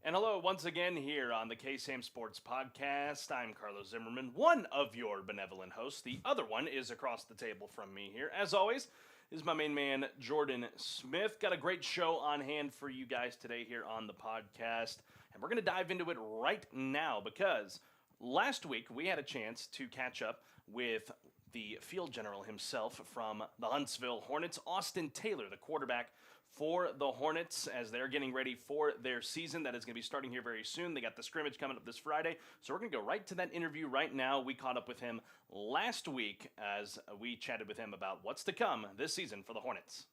And hello once again here on the KSAM Sports Podcast. I'm Carlos Zimmerman, one of your benevolent hosts. The other one is across the table from me here. As always, is my main man, Jordan Smith. Got a great show on hand for you guys today here on the podcast. And we're going to dive into it right now because last week we had a chance to catch up with the field general himself from the Huntsville Hornets, Austin Taylor, the quarterback for the Hornets as they're getting ready for their season that is going to be starting here very soon. They got the scrimmage coming up this Friday, so we're going to go right to that interview right now. We caught up with him last week as we chatted with him about what's to come this season for the Hornets.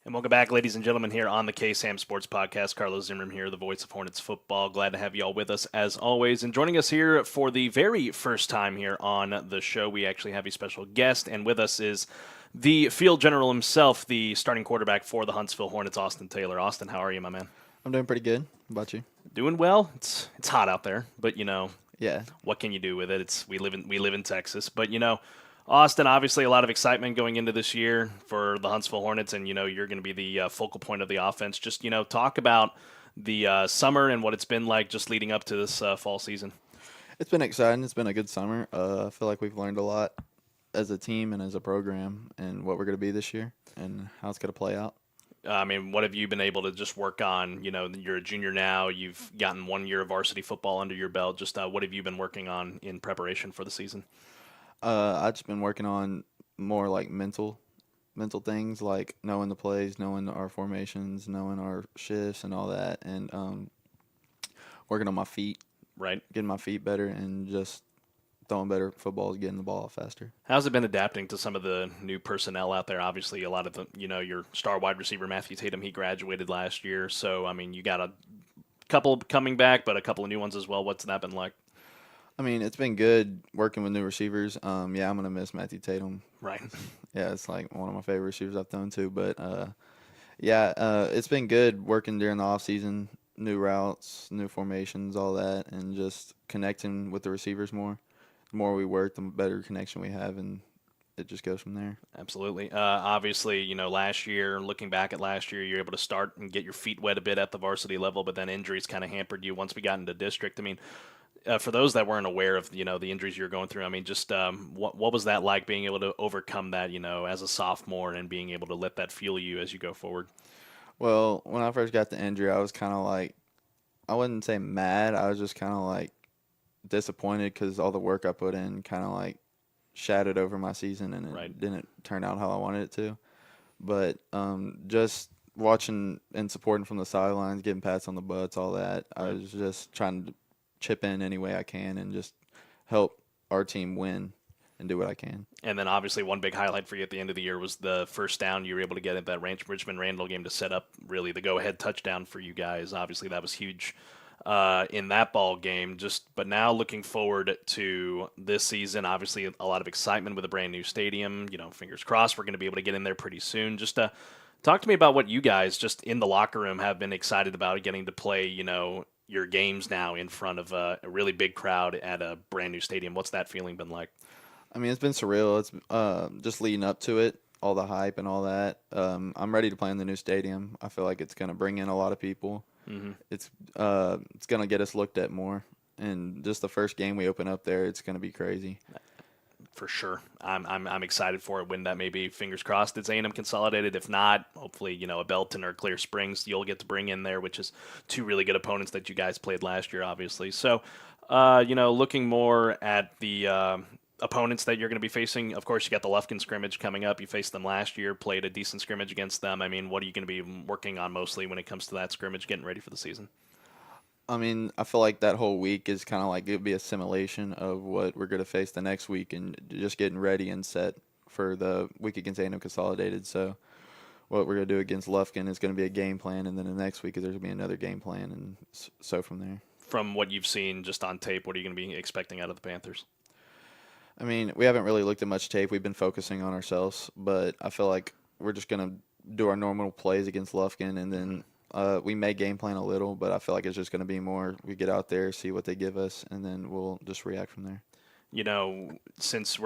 And welcome back, ladies and gentlemen, here on the KSAM Sports Podcast. Carlos Zimmerman here, the voice of Hornets football. Glad to have you all with us, as always. And joining us here for the very first time here on the show, we actually have a special guest. And with us is the field general himself, the starting quarterback for the Huntsville Hornets, Austin Taylor. Austin, how are you, my man? I'm doing pretty good. How about you? Doing well. It's hot out there, but, Yeah. what can you do with it? We live in Texas. But, Austin, obviously a lot of excitement going into this year for the Huntsville Hornets, and, you're going to be the focal point of the offense. Just, talk about the summer and what it's been like just leading up to this fall season. It's been exciting. It's been a good summer. I feel like we've learned a lot as a team and as a program and what we're going to be this year and how it's going to play out. I mean, what have you been able to just work on? You're a junior now. You've gotten 1 year of varsity football under your belt. Just what have you been working on in preparation for the season? I've just been working on more like mental things, like knowing the plays, knowing our formations, knowing our shifts and all that, and working on my feet, Right. getting my feet better, and just throwing better footballs, getting the ball faster. How's it been adapting to some of the new personnel out there? Obviously, a lot of the, your star wide receiver, Matthew Tatum, he graduated last year. So, I mean, you got a couple coming back, but a couple of new ones as well. What's that been like? I mean, it's been good working with new receivers. Yeah, I'm going to miss Matthew Tatum. Right. Yeah, it's like one of my favorite receivers I've thrown to. But, it's been good working during the offseason, new routes, new formations, all that, and just connecting with the receivers more. The more we work, the better connection we have, and it just goes from there. Absolutely. Obviously, last year, looking back at last year, you're able to start and get your feet wet a bit at the varsity level, but then injuries kind of hampered you once we got into district. I mean, for those that weren't aware of, the injuries you're going through, I mean, just what was that like being able to overcome that, as a sophomore and being able to let that fuel you as you go forward? Well, when I first got the injury, I was kind of like, I wouldn't say mad. I was just kind of like disappointed because all the work I put in kind of like shadowed over my season and it didn't turn out how I wanted it to. But just watching and supporting from the sidelines, getting pats on the butts, all that, I was just trying to chip in any way I can and just help our team win and do what I can. And then obviously one big highlight for you at the end of the year was the first down you were able to get at that Richmond-Randall game to set up really the go-ahead touchdown for you guys. Obviously that was huge in that ball game. But now looking forward to this season, obviously a lot of excitement with a brand new stadium. Fingers crossed we're going to be able to get in there pretty soon. Just talk to me about what you guys just in the locker room have been excited about getting to play, your games now in front of a really big crowd at a brand new stadium. What's that feeling been like? I mean, it's been surreal. It's just leading up to it, all the hype and all that. I'm ready to play in the new stadium. I feel like it's going to bring in a lot of people. Mm-hmm. It's going to get us looked at more. And just the first game we open up there, it's going to be crazy. For sure. I'm excited for it when that may be. Fingers crossed it's A&M Consolidated. If not, hopefully, a Belton or Clear Springs you'll get to bring in there, which is two really good opponents that you guys played last year, obviously. So, looking more at the opponents that you're going to be facing, of course, you got the Lufkin scrimmage coming up. You faced them last year, played a decent scrimmage against them. I mean, what are you going to be working on mostly when it comes to that scrimmage, getting ready for the season? I mean, I feel like that whole week is kind of like it would be a simulation of what we're going to face the next week and just getting ready and set for the week against A&M Consolidated. So what we're going to do against Lufkin is going to be a game plan, and then the next week there's going to be another game plan, and so from there. From what you've seen just on tape, what are you going to be expecting out of the Panthers? I mean, we haven't really looked at much tape. We've been focusing on ourselves, but I feel like we're just going to do our normal plays against Lufkin, and then we may game plan a little, but I feel like it's just going to be more we get out there, see what they give us, and then we'll just react from there. since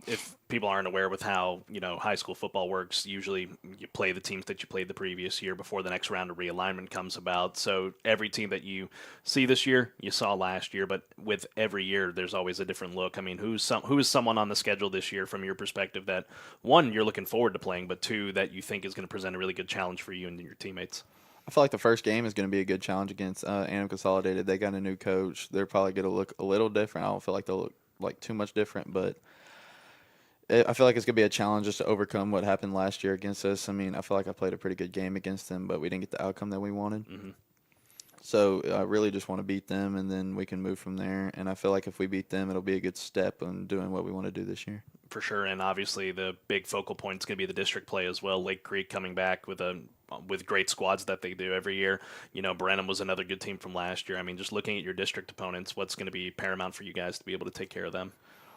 if people aren't aware with how, high school football works, usually you play the teams that you played the previous year before the next round of realignment comes about. So every team that you see this year, you saw last year, but with every year, there's always a different look. I mean, who is someone on the schedule this year from your perspective that, one, you're looking forward to playing, but two, that you think is going to present a really good challenge for you and your teammates? I feel like the first game is going to be a good challenge against Anthem Consolidated. They got a new coach. They're probably going to look a little different. I don't feel like they'll look like too much different, but I feel like it's going to be a challenge just to overcome what happened last year against us. I mean, I feel like I played a pretty good game against them, but we didn't get the outcome that we wanted. Mm-hmm. So I really just want to beat them, and then we can move from there. And I feel like if we beat them, it'll be a good step in doing what we want to do this year. For sure, and obviously the big focal point is going to be the district play as well. Lake Creek coming back with great squads that they do every year. Brenham was another good team from last year. I mean, just looking at your district opponents, what's going to be paramount for you guys to be able to take care of them?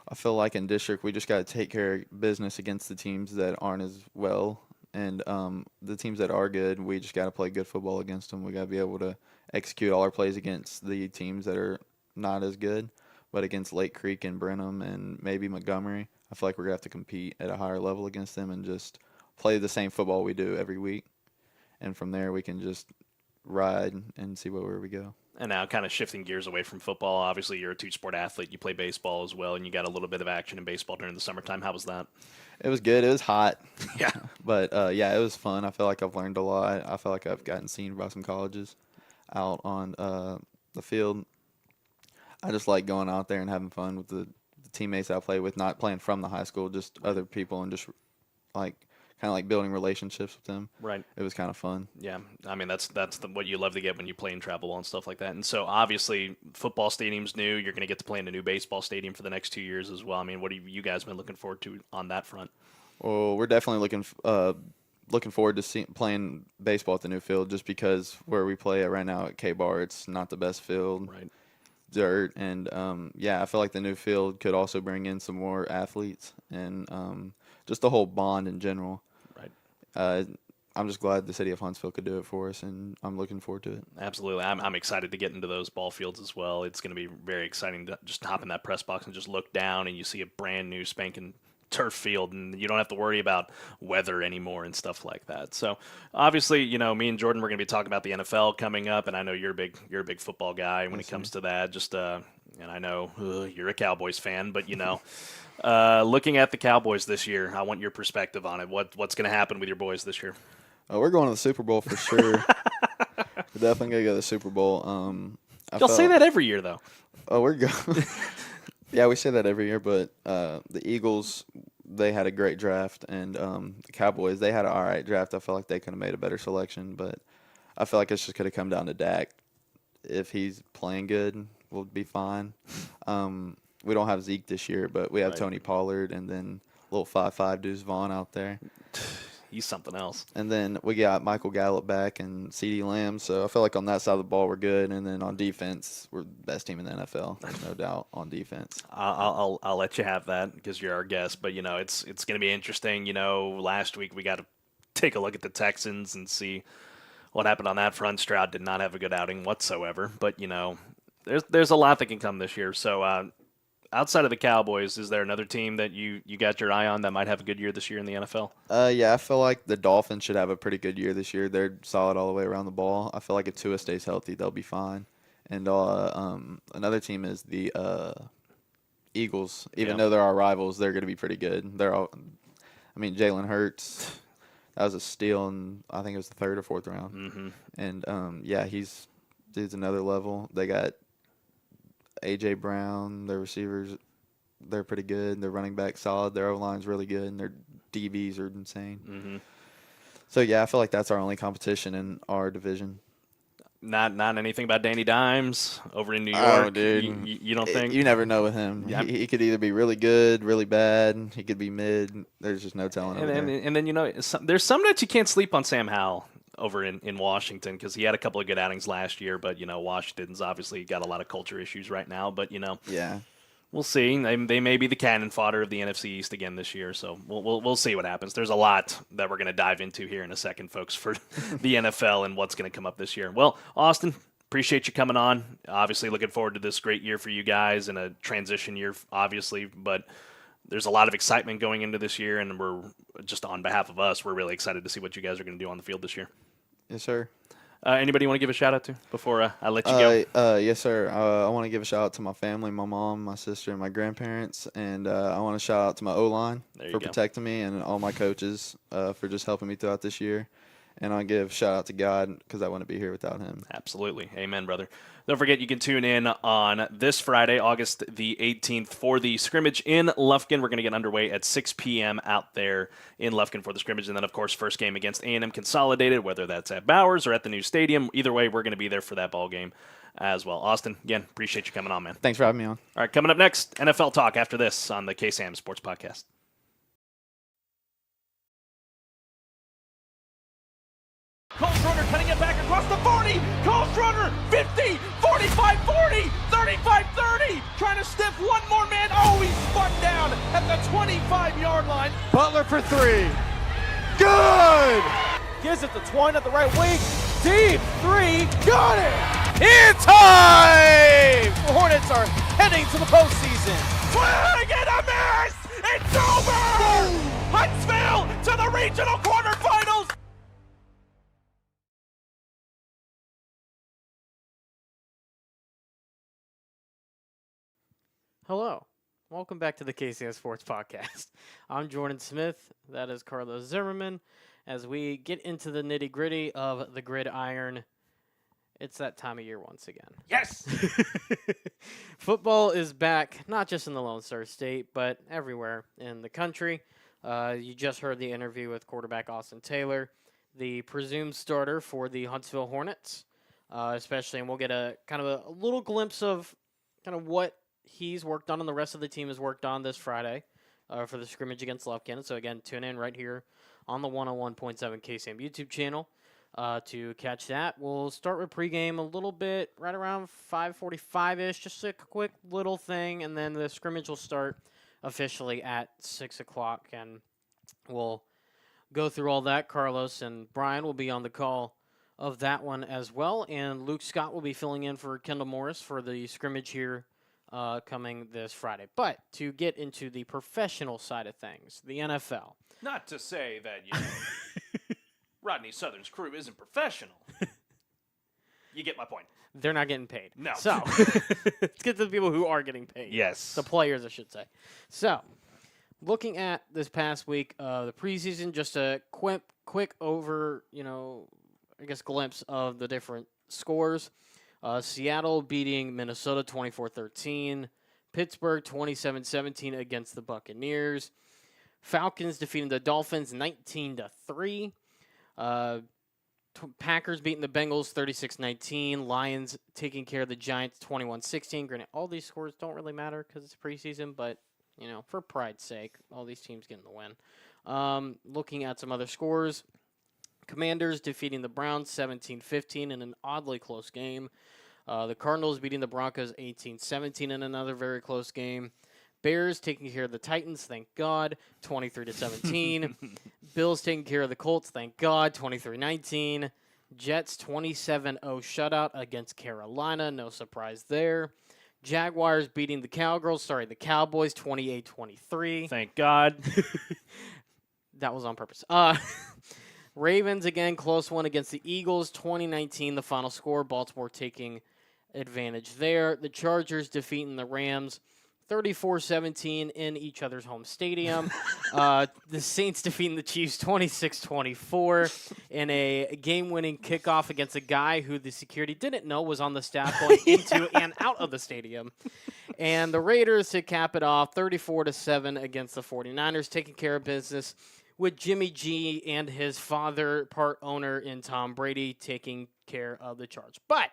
I feel like in district, we just got to take care of business against the teams that aren't as well. And the teams that are good, we just got to play good football against them. We got to be able to execute all our plays against the teams that are not as good. But against Lake Creek and Brenham and maybe Montgomery, I feel like we're going to have to compete at a higher level against them and just play the same football we do every week. And from there, we can just ride and see where we go. And now kind of shifting gears away from football, obviously you're a two-sport athlete. You play baseball as well, and you got a little bit of action in baseball during the summertime. How was that? It was good. It was hot. Yeah. But, it was fun. I feel like I've learned a lot. I feel like I've gotten seen by some colleges out on the field. I just like going out there and having fun with the teammates I play with, not playing from the high school, just other people, and just like kind of like building relationships with them. Right. It was kind of fun. Yeah. I mean, that's what you love to get when you play in travel ball and stuff like that. And so obviously football stadium's new. You're going to get to play in a new baseball stadium for the next 2 years as well. I mean, what have you guys been looking forward to on that front? Well, we're definitely looking forward to playing baseball at the new field, just because where we play at right now at K-Bar, it's not the best field. Right. Dirt, and I feel like the new field could also bring in some more athletes and just the whole bond in general. Right. I'm just glad the city of Huntsville could do it for us, and I'm looking forward to it. Absolutely. I'm excited to get into those ball fields as well. It's going to be very exciting to just hop in that press box and just look down, and you see a brand new spanking turf field, and you don't have to worry about weather anymore and stuff like that. So obviously, me and Jordan, we're going to be talking about the NFL coming up, and I know you're a big football guy when it comes to that. Just and I know you're a Cowboys fan, but looking at the Cowboys this year, I want your perspective on it. What's going to happen with your boys this year? Oh, we're going to the Super Bowl for sure. We're definitely going to go to the Super Bowl. Y'all say that every year, though. Oh, we're going. Yeah, we say that every year, but the Eagles, they had a great draft, and the Cowboys, they had an all right draft. I feel like they could have made a better selection, but I feel like it's just going to come down to Dak. If he's playing good, we'll be fine. We don't have Zeke this year, but we have Right. Tony Pollard, and then little 5'5" Deuce Vaughn out there. He's something else. And then we got Michael Gallup back and CeeDee Lamb. So I feel like on that side of the ball, we're good. And then on defense, we're the best team in the NFL. There's no doubt on defense. I'll let you have that because you're our guest. But, it's going to be interesting. Last week we got to take a look at the Texans and see what happened on that front. Stroud did not have a good outing whatsoever. But, there's a lot that can come this year. So outside of the Cowboys, is there another team that you got your eye on that might have a good year this year in the NFL? I feel like the Dolphins should have a pretty good year this year. They're solid all the way around the ball. I feel like if Tua stays healthy, they'll be fine. And another team is the Eagles. Even though they're our rivals, they're going to be pretty good. Jalen Hurts, that was a steal, and I think it was the third or fourth round. Mm-hmm. And he's another level. They got A.J. Brown, their receivers, they're pretty good. Their running back solid. Their O-line's really good, and their DBs are insane. Mm-hmm. So, I feel like that's our only competition in our division. Not anything about Danny Dimes over in New York? Oh, dude. You don't think? You never know with him. Yeah. He could either be really good, really bad. He could be mid. There's just no telling. And then, there's some nights you can't sleep on Sam Howell over in Washington because he had a couple of good outings last year, but, Washington's obviously got a lot of culture issues right now. But, Yeah. We'll see. They may be the cannon fodder of the NFC East again this year, so we'll see what happens. There's a lot that we're going to dive into here in a second, folks, for the NFL and what's going to come up this year. Well, Austin, appreciate you coming on. Obviously, looking forward to this great year for you guys and a transition year, obviously. But there's a lot of excitement going into this year, and we're just on behalf of us, we're really excited to see what you guys are going to do on the field this year. Yes, sir. Anybody want to give a shout out to before I let you go? Yes, sir. I want to give a shout out to my family, my mom, my sister, and my grandparents, and I want to shout out to my O-line for protecting me and all my coaches for just helping me throughout this year. And I'll give a shout out to God because I wouldn't be here without him. Absolutely. Amen, brother. Don't forget, you can tune in on this Friday, August the 18th, for the scrimmage in Lufkin. We're going to get underway at 6 p.m. out there in Lufkin for the scrimmage. And then, of course, first game against A&M Consolidated, whether that's at Bowers or at the new stadium. Either way, we're going to be there for that ball game as well. Austin, again, appreciate you coming on, man. Thanks for having me on. All right, coming up next, NFL Talk after this on the KSAM Sports Podcast. Cole's runner cutting it back across the 40. Cole's runner, 50, 45, 40, 35, 30. Trying to stiff one more man. Oh, he's spun down at the 25-yard line. Butler for three. Good! Gives it to Twine at the right wing. Deep three. Got it! In time! The Hornets are heading to the postseason. Swing and a miss! It's over! Huntsville to the regional quarterfinals! Hello. Welcome back to the KSAM Sports Podcast. I'm Jordan Smith. That is Carlos Zimmerman. As we get into the nitty-gritty of the gridiron, it's that time of year once again. Yes! Football is back, not just in the Lone Star State, but everywhere in the country. You just heard the interview with quarterback Austin Taylor, the presumed starter for the Huntsville Hornets, especially, and we'll get a kind of a little glimpse of kind of what he's worked on and the rest of the team has worked on this Friday for the scrimmage against Lufkin. So, again, tune in right here on the 101.7 KSAM YouTube channel to catch that. We'll start with pregame a little bit, right around 5:45-ish, just a quick little thing, and then the scrimmage will start officially at 6 o'clock, and we'll go through all that. Carlos and Brian will be on the call of that one as well, and Luke Scott will be filling in for Kendall Morris for the scrimmage here coming this Friday. But to get into the professional side of things, the NFL. Not to say that, Rodney Southern's crew isn't professional. You get my point. They're not getting paid. No. So, let's get to the people who are getting paid. Yes. The players, I should say. So, looking at this past week, the preseason, just a quick over, glimpse of the different scores. Seattle beating Minnesota 24-13. Pittsburgh 27-17 against the Buccaneers. Falcons defeating the Dolphins 19-3. Packers beating the Bengals 36-19. Lions taking care of the Giants 21-16. Granted, all these scores don't really matter because it's preseason, but, for pride's sake, all these teams getting the win. Looking at some other scores, Commanders defeating the Browns 17-15 in an oddly close game. The Cardinals beating the Broncos 18-17 in another very close game. Bears taking care of the Titans, thank God, 23-17. Bills taking care of the Colts, thank God, 23-19. Jets 27-0 shutout against Carolina, no surprise there. Jaguars beating the the Cowboys 28-23. Thank God. That was on purpose. Ravens, again, close one against the Eagles, 2019, the final score. Baltimore taking advantage there. The Chargers defeating the Rams 34-17 in each other's home stadium. The Saints defeating the Chiefs 26-24 in a game-winning kickoff against a guy who the security didn't know was on the staff going into and out of the stadium. And the Raiders, to cap it off, 34-7 against the 49ers, taking care of business with Jimmy G and his father, part owner in Tom Brady, taking care of the charge. But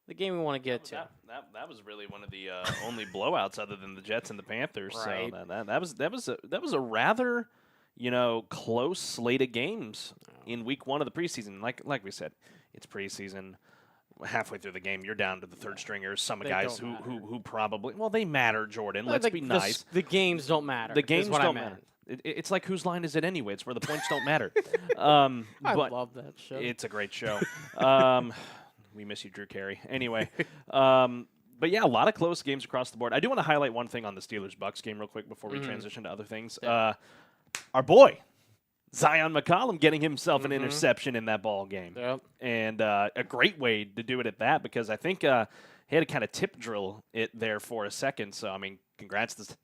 the game we want to get to. That was really one of the only blowouts other than the Jets and the Panthers. Right. So that was a rather, close slate of games in week one of the preseason. Like we said, it's preseason. Halfway through the game, you're down to the third stringers. Some guys who probably they matter, Jordan. Let's be nice. The games don't matter. The games don't matter. It's like Whose Line Is It Anyway? It's where the points don't matter. I love that show. It's a great show. We miss you, Drew Carey. Anyway, but yeah, a lot of close games across the board. I do want to highlight one thing on the Steelers-Bucks game real quick before we transition to other things. Our boy, Zion McCollum, getting himself an interception in that ball game. Yep. And a great way to do it at that, because I think he had to kind of tip drill it there for a second. So, I mean, congrats to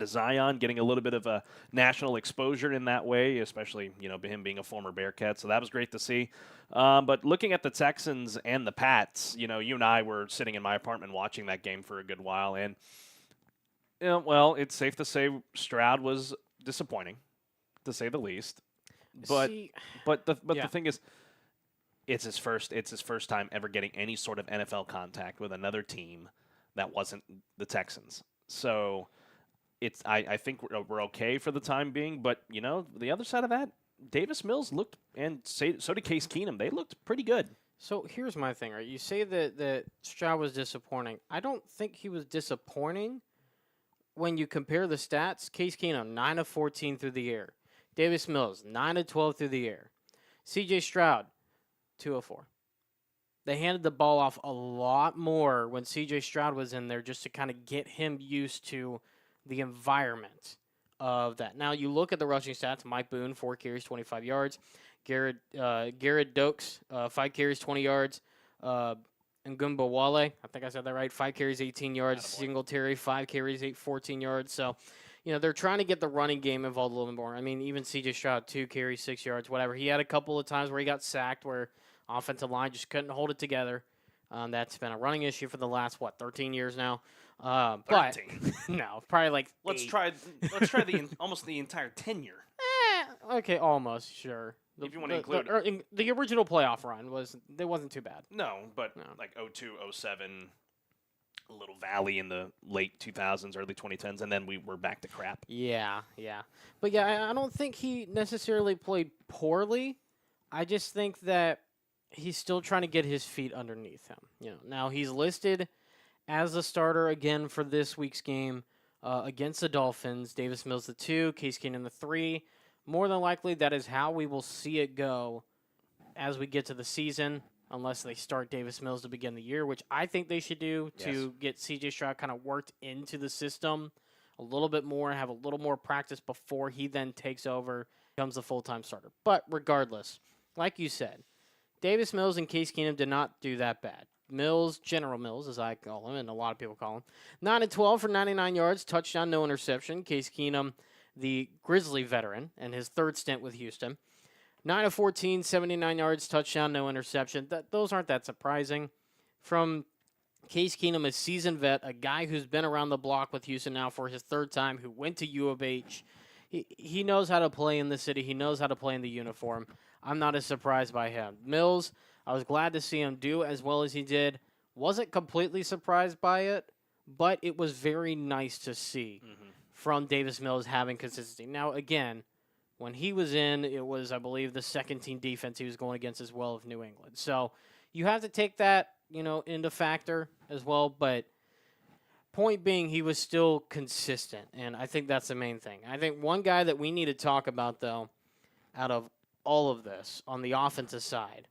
Zion getting a little bit of a national exposure in that way, especially, him being a former Bearcat. So that was great to see. But looking at the Texans and the Pats, you and I were sitting in my apartment watching that game for a good while. And, well, it's safe to say Stroud was disappointing, to say the least. But the thing is, it's his first time ever getting any sort of NFL contact with another team that wasn't the Texans. So I think we're okay for the time being. But the other side of that, Davis Mills looked, and so did Case Keenum. They looked pretty good. So here's my thing, right? You say that Stroud was disappointing. I don't think he was disappointing when you compare the stats. Case Keenum, 9 of 14 through the air. Davis Mills, 9 of 12 through the air. C.J. Stroud, 2 of 4. They handed the ball off a lot more when C.J. Stroud was in there, just to kind of get him used to the environment of that. Now, you look at the rushing stats. Mike Boone, 4 carries, 25 yards. Garrett Dokes, 5 carries, 20 yards. Ngumba Wale, I think I said that right, 5 carries, 18 yards. Singletary, 5 carries, 14 yards. So, they're trying to get the running game involved a little bit more. I mean, even C.J. Stroud, 2 carries, 6 yards, whatever. He had a couple of times where he got sacked, where offensive line just couldn't hold it together. That's been a running issue for the last, 13 years now. 13. But no, probably like let's 8. try almost the entire tenure. Okay, almost, sure. If you want to include the original playoff run wasn't too bad. No, but like 02, 07, a little valley in the late 2000s, early 2010s, and then we were back to crap. Yeah. But yeah, I don't think he necessarily played poorly. I just think that he's still trying to get his feet underneath him. Now he's listed as a starter again for this week's game against the Dolphins. Davis Mills the 2, Case Keenum the 3. More than likely, that is how we will see it go as we get to the season, unless they start Davis Mills to begin the year, which I think they should do to get C.J. Stroud kind of worked into the system a little bit more, have a little more practice before he then takes over, becomes a full-time starter. But regardless, like you said, Davis Mills and Case Keenum did not do that bad. Mills, General Mills, as I call him, and a lot of people call him, 9 of 12 for 99 yards, touchdown, no interception. Case Keenum, the Grizzly veteran, and his third stint with Houston, 9 of 14, 79 yards, touchdown, no interception. Those aren't that surprising. From Case Keenum, a seasoned vet, a guy who's been around the block with Houston now for his third time, who went to U of H. He knows how to play in the city. He knows how to play in the uniform. I'm not as surprised by him. Mills, I was glad to see him do as well as he did. Wasn't completely surprised by it, but it was very nice to see from Davis Mills having consistency. Now, again, when he was in, it was, I believe, the second-team defense he was going against as well of New England. So you have to take that, into factor as well. But point being, he was still consistent, and I think that's the main thing. I think one guy that we need to talk about, though, out of all of this on the offensive side,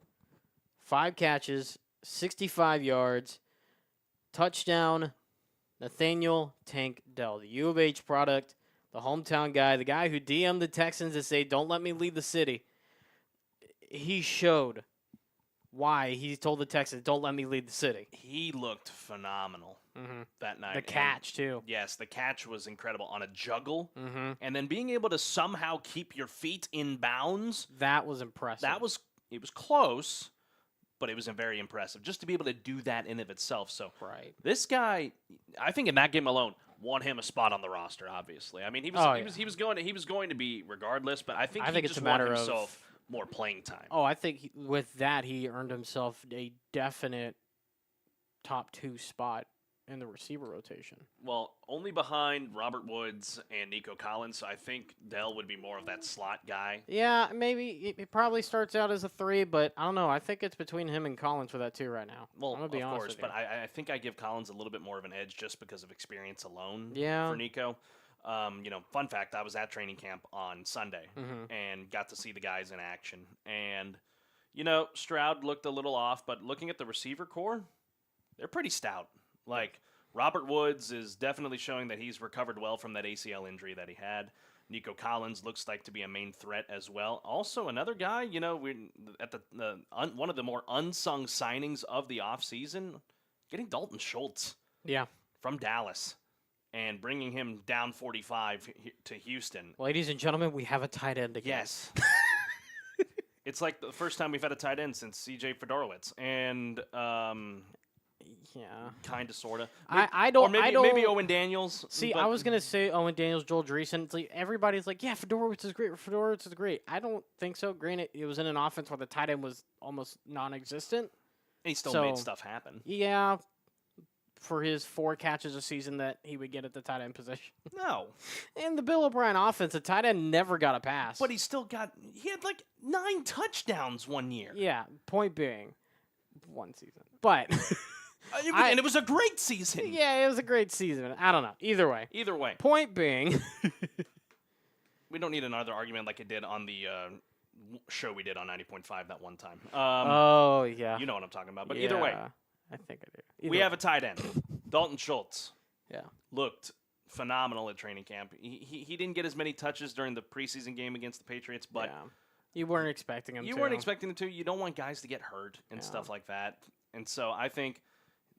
5 catches, 65 yards, touchdown, Nathaniel Tank Dell, the U of H product, the hometown guy, the guy who DM'd the Texans to say, don't let me lead the city. He showed why he told the Texans, don't let me lead the city. He looked phenomenal that night. The catch, too. Yes, the catch was incredible on a juggle. And then being able to somehow keep your feet in bounds. That was impressive. It was close, but it was very impressive just to be able to do that in of itself. So this guy, I think in that game alone, won him a spot on the roster. Obviously, I mean he was going to be regardless, but I think he it's just a matter won himself more playing time. Oh, I think with that he earned himself a definite top 2 spot in the receiver rotation. Well, only behind Robert Woods and Nico Collins, so I think Dell would be more of that slot guy. Yeah, maybe it probably starts out as a 3, but I don't know. I think it's between him and Collins for that 2 right now. Well, I'm gonna be honest with you. But I think I give Collins a little bit more of an edge just because of experience alone for Nico. Fun fact, I was at training camp on Sunday and got to see the guys in action. And, Stroud looked a little off, but looking at the receiver core, they're pretty stout. Like, Robert Woods is definitely showing that he's recovered well from that ACL injury that he had. Nico Collins looks like to be a main threat as well. Also, another guy, we're at one of the more unsung signings of the offseason, getting Dalton Schultz from Dallas and bringing him down 45 to Houston. Ladies and gentlemen, we have a tight end again. Yes. It's like the first time we've had a tight end since C.J. Fedorowicz. And, kind of, sort of. Maybe Owen Daniels. See, I was going to say Owen Daniels, Joel Dreesen. It's like everybody's like, Fedorowicz is great. Fedorowicz is great. I don't think so. Granted, it was in an offense where the tight end was almost non-existent. And he still made stuff happen. Yeah, for his 4 catches a season that he would get at the tight end position. No. In the Bill O'Brien offense, the tight end never got a pass. But he had like 9 touchdowns one year. Yeah, point being, 1 season. But... and it was a great season. Yeah, it was a great season. I don't know. Either way. Point being... we don't need another argument like it did on the show we did on 90.5 that one time. Yeah. You know what I'm talking about. But either way. I think I do. We have a tight end. Dalton Schultz. Yeah. Looked phenomenal at training camp. He didn't get as many touches during the preseason game against the Patriots, but... Yeah. You weren't expecting him to. You weren't expecting him to. You don't want guys to get hurt and stuff like that. And so I think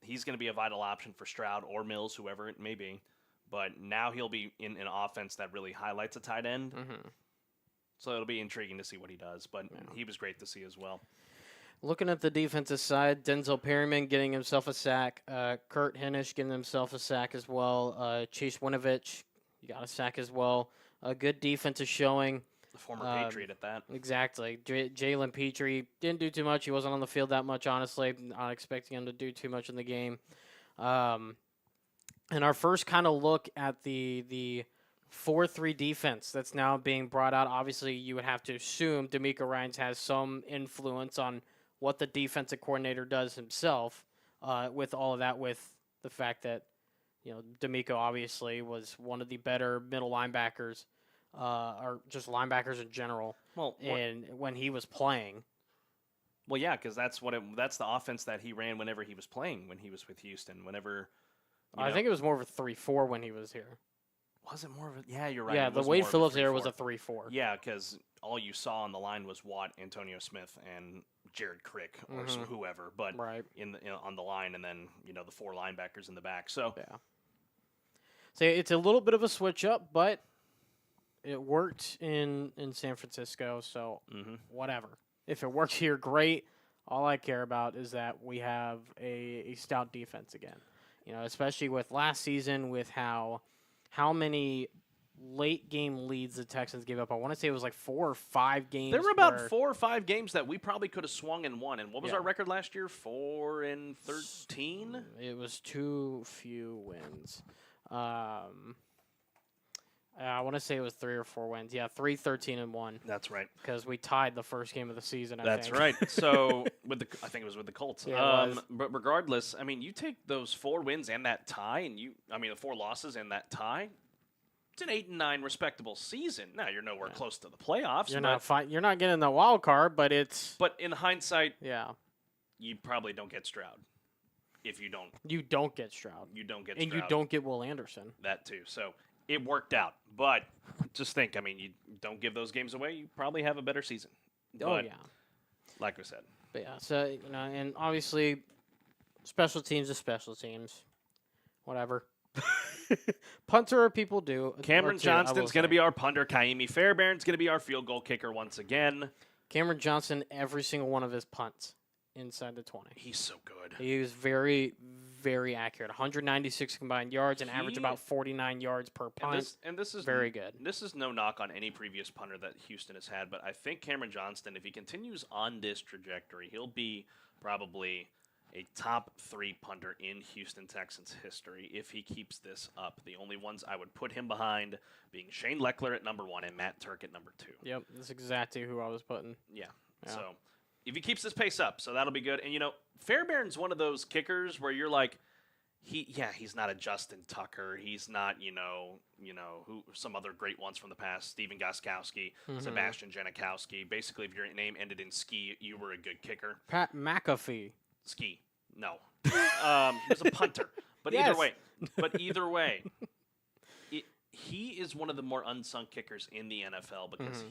he's going to be a vital option for Stroud or Mills, whoever it may be. But now he'll be in an offense that really highlights a tight end. Mm-hmm. So it'll be intriguing to see what he does. But he was great to see as well. Looking at the defensive side, Denzel Perryman getting himself a sack. Kurt Hennish getting himself a sack as well. Chase Winovich, you got a sack as well. A good defensive showing. The former Patriot at that. Exactly. Jalen Petrie didn't do too much. He wasn't on the field that much, honestly. Not expecting him to do too much in the game. And our first kind of look at the 4-3 defense that's now being brought out. Obviously, you would have to assume D'Amico Ryans has some influence on what the defensive coordinator does himself with all of that, with the fact that, D'Amico obviously was one of the better middle linebackers or just linebackers in general when he was playing. Well, yeah, because that's the offense that he ran whenever he was playing when he was with Houston. I think it was more of a 3-4 when he was here. Was it more of a... Yeah, you're right. Yeah, the Wade Phillips era was a 3-4. Yeah, because all you saw on the line was Watt, Antonio Smith, and Jared Crick or whoever, but on the line, and then the 4 linebackers in the back. So it's a little bit of a switch up, but it worked in San Francisco. So whatever. If it works here, great. All I care about is that we have a stout defense again. Especially with last season, with how many late game leads the Texans gave up. I want to say it was like 4 or 5 games. There were about 4 or 5 games that we probably could have swung and won. And what was our record last year? 4-13? It was too few wins. I want to say it was 3 or 4 wins. Yeah, 3-13-1. That's right. Because we tied the first game of the season. That's right. So I think it was with the Colts. Yeah, but regardless, I mean, you take those 4 wins and that tie, and the 4 losses and that tie. It's an 8-9 respectable season. Now you're nowhere close to the playoffs. You're not getting the wild card, but it's. But in hindsight, you probably don't get Stroud. If you don't. You don't get Stroud. You don't get and Stroud. You don't get Will Anderson. That too. So it worked out. But just think, you don't give those games away, you probably have a better season. But, like I said. But yeah, so, and obviously, special teams is special teams. Whatever. Punter or people do. Cameron Johnston's going to be our punter. Kaimi Fairbairn's going to be our field goal kicker once again. Cameron Johnston, every single one of his punts inside the 20. He's so good. He was very, very accurate. 196 combined yards and average about 49 yards per punt. And this is very good. This is no knock on any previous punter that Houston has had, but I think Cameron Johnston, if he continues on this trajectory, he'll be probably a top 3 punter in Houston Texans history if he keeps this up. The only ones I would put him behind being Shane Leckler at number 1 and Matt Turk at number 2. Yep, that's exactly who I was putting. Yeah. So if he keeps this pace up, so that'll be good. And, Fairbairn's one of those kickers where you're like, he's not a Justin Tucker. He's not, who some other great ones from the past, Steven Gostkowski, Sebastian Janikowski. Basically, if your name ended in ski, you were a good kicker. Pat McAfee. Ski. No. He was a punter. But Yes. either way, he is one of the more unsung kickers in the NFL because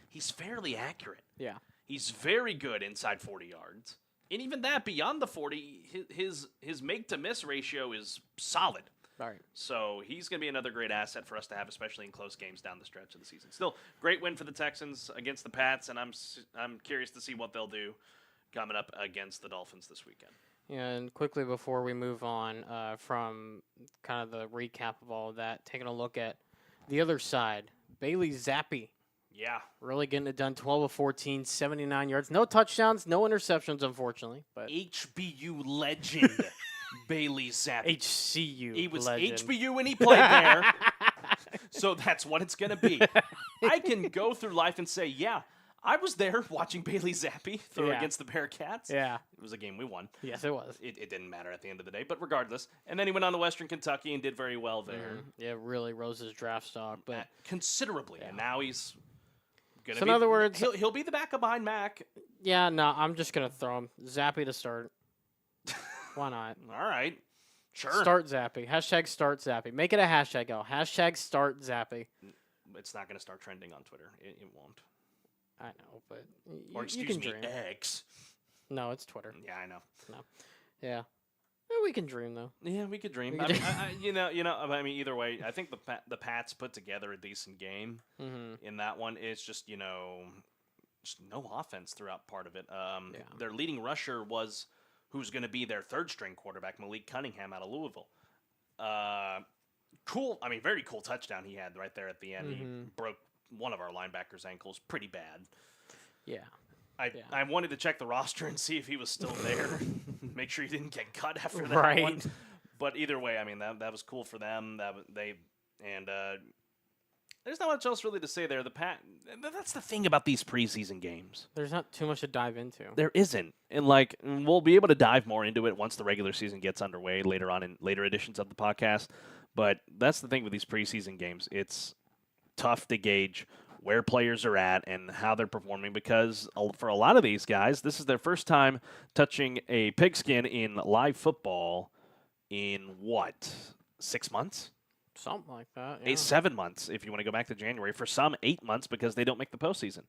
he's fairly accurate. Yeah. He's very good inside 40 yards. And even that, beyond the 40, his make-to-miss ratio is solid. All right. So he's going to be another great asset for us to have, especially in close games down the stretch of the season. Still, great win for the Texans against the Pats, and I'm curious to see what they'll do coming up against the Dolphins this weekend. Yeah, and quickly before we move on from kind of the recap of all of that, taking a look at the other side, Bailey Zappi. Yeah. Really getting it done, 12 of 14, 79 yards. No touchdowns, no interceptions, unfortunately. But HBU legend, Bailey Zappi. HCU He was legend. HBU when he played there, so that's what it's going to be. I can go through life and say, yeah, I was there watching Bailey Zappi throw against the Bearcats. Yeah. It was a game we won. Yes, it was. It didn't matter at the end of the day, but regardless. And then he went on to Western Kentucky and did very well there. Yeah, really rose his draft stock. But Considerably. And now he's going to So be... in other words... He'll be the backup behind Mac. Yeah, no, I'm just going to throw him. Zappy to start. Why not? All right. Sure. Start Zappy. Hashtag start Zappy. Make it a hashtag, go. Hashtag start Zappy. It's not going to start trending on Twitter. It won't. I know, but Or you excuse can me, dream. X. No, it's Twitter. Yeah, I know. Yeah. We can dream, though. Yeah, we could dream. We I could mean, I mean, either way, I think the Pats put together a decent game in that one. It's just, just no offense throughout part of it. Their leading rusher was who's going to be their third-string quarterback, Malik Cunningham out of Louisville. Cool. I mean, very cool touchdown he had right there at the end. He broke one of our linebackers' ankles pretty bad. Yeah. I wanted to check the roster and see if he was still there. Make sure he didn't get cut after that Right. one. But either way, I mean, that was cool for them. There's not much else really to say there. That's the thing about these preseason games. There's not too much to dive into. There isn't. And we'll be able to dive more into it once the regular season gets underway later on in later editions of the podcast. But that's the thing with these preseason games. It's tough to gauge where players are at and how they're performing because for a lot of these guys, this is their first time touching a pigskin in live football in 6 months? Something like that. Yeah. 7 months, if you want to go back to January. For some, 8 months because they don't make the postseason.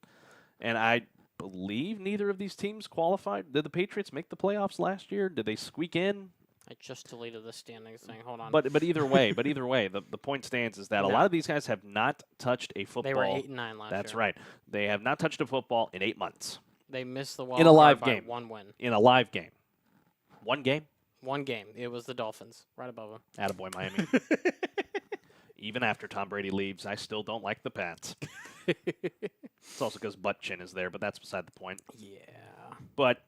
And I believe neither of these teams qualified. Did the Patriots make the playoffs last year? Did they squeak in? I just deleted the standings thing. Hold on. But either way, the point stands is that a lot of these guys have not touched a football. They were 8-9 last year. That's right. They have not touched a football in 8 months. They missed the wild in a live card by game. 1 win. In a live game. 1 game? 1 game. It was the Dolphins, right above them. Attaboy, Miami. Even after Tom Brady leaves, I still don't like the Pats. It's also because Butt Chin is there, but that's beside the point. Yeah. But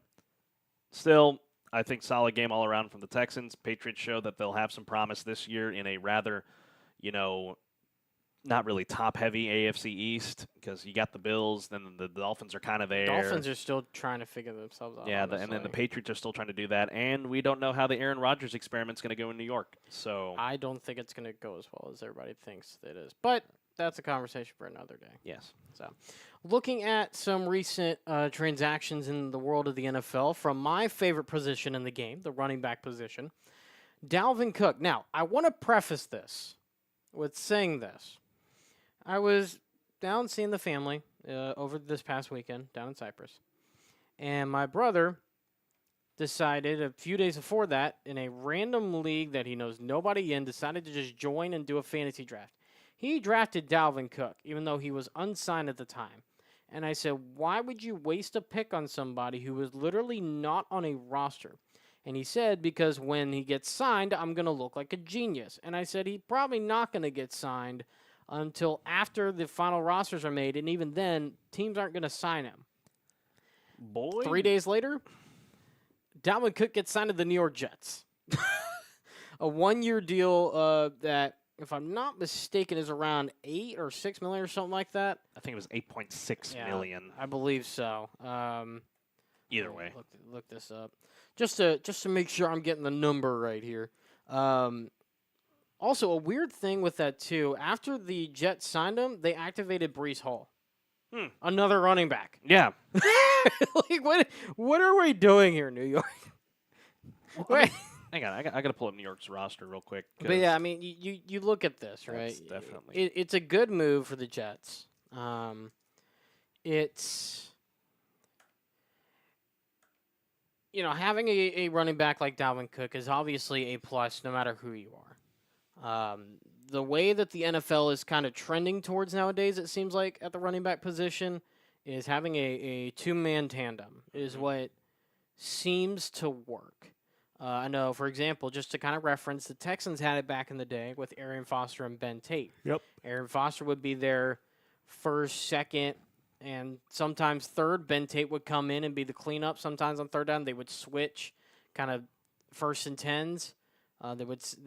still, I think solid game all around from the Texans. Patriots show that they'll have some promise this year in a rather, not really top-heavy AFC East because you got the Bills, then the Dolphins are kind of there. Dolphins are still trying to figure themselves out. Yeah, and then the Patriots are still trying to do that, and we don't know how the Aaron Rodgers experiment's going to go in New York. So I don't think it's going to go as well as everybody thinks it is, but that's a conversation for another day. Yes. So, looking at some recent transactions in the world of the NFL from my favorite position in the game, the running back position, Dalvin Cook. Now, I want to preface this with saying this. I was down seeing the family over this past weekend down in Cyprus, and my brother decided a few days before that in a random league that he knows nobody in, decided to just join and do a fantasy draft. He drafted Dalvin Cook, even though he was unsigned at the time. And I said, why would you waste a pick on somebody who was literally not on a roster? And he said, because when he gets signed, I'm going to look like a genius. And I said, he's probably not going to get signed until after the final rosters are made. And even then, teams aren't going to sign him. Boy. 3 days later, Dalvin Cook gets signed to the New York Jets. A 1-year deal that, if I'm not mistaken, is around $8 or $6 million or something like that. I think it was 8.6 million. I believe so. Either way. Look this up. Just to make sure I'm getting the number right here. Also, a weird thing with that, too, after the Jets signed him, they activated Breece Hall. Another running back. Yeah. Like, what are we doing here, New York? Wait. Hang on, I got to pull up New York's roster real quick. But yeah, I mean, you look at this, right? Definitely. It's a good move for the Jets. It's, having a running back like Dalvin Cook is obviously a plus no matter who you are. The way that the NFL is kind of trending towards nowadays, it seems like, at the running back position, is having a two-man tandem is what seems to work. I know, for example, just to kind of reference, the Texans had it back in the day with Arian Foster and Ben Tate. Yep. Arian Foster would be their first, second, and sometimes third. Ben Tate would come in and be the cleanup. Sometimes on third down, they would switch kind of first and tens. They